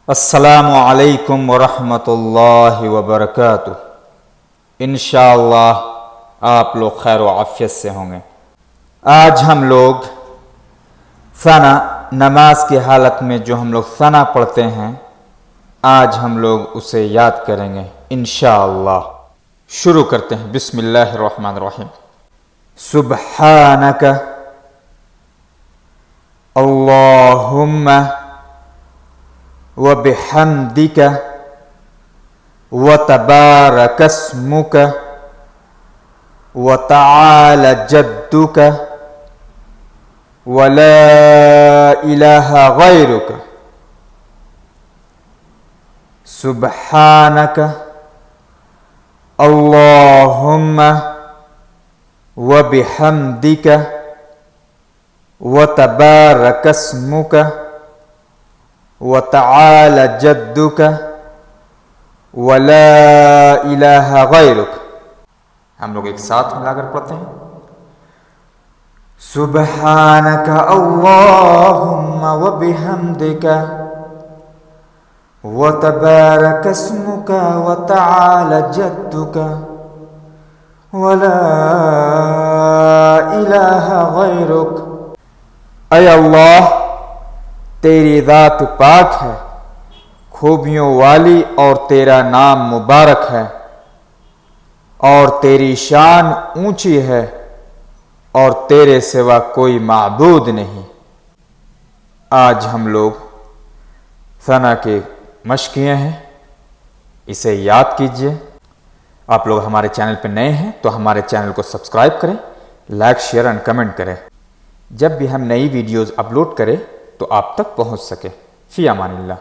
السلام علیکم ورحمۃ اللہ وبرکاتہ۔ انشاءاللہ آپ لوگ خیر و عافیت سے ہوں گے۔ آج ہم لوگ ثنا نماز کی حالت میں جو ہم لوگ ثنا پڑھتے ہیں، آج ہم لوگ اسے یاد کریں گے انشاءاللہ۔ شروع کرتے ہیں، بسم اللہ الرحمن الرحیم۔ سبحانک اللہم وبحمدک وتبارک اسمک وتعالی جدک ولا الہ غیرک۔ سبحانک اللہم وبحمدک وتبارک اسمک وتعالی جدک ولا الہ غیرک۔ ہم لوگ ایک ساتھ ملا کر پڑھتے ہیں، سبحانک اللہم وبحمدک وتبارک اسمک وتعالی جدک ولا الہ غیرک۔ اے اللہ، تیری ذات پاک ہے، خوبیوں والی، اور تیرا نام مبارک ہے، اور تیری شان اونچی ہے، اور تیرے سوا کوئی معبود نہیں۔ آج ہم لوگ ثنا کے مشق کیے ہیں، اسے یاد کیجئے۔ آپ لوگ ہمارے چینل پہ نئے ہیں تو ہمارے چینل کو سبسکرائب کریں، لائک شیئر اینڈ کمنٹ کریں، جب بھی ہم نئی ویڈیوز اپلوڈ کریں تو آپ تک پہنچ سکے۔ فی امان اللہ۔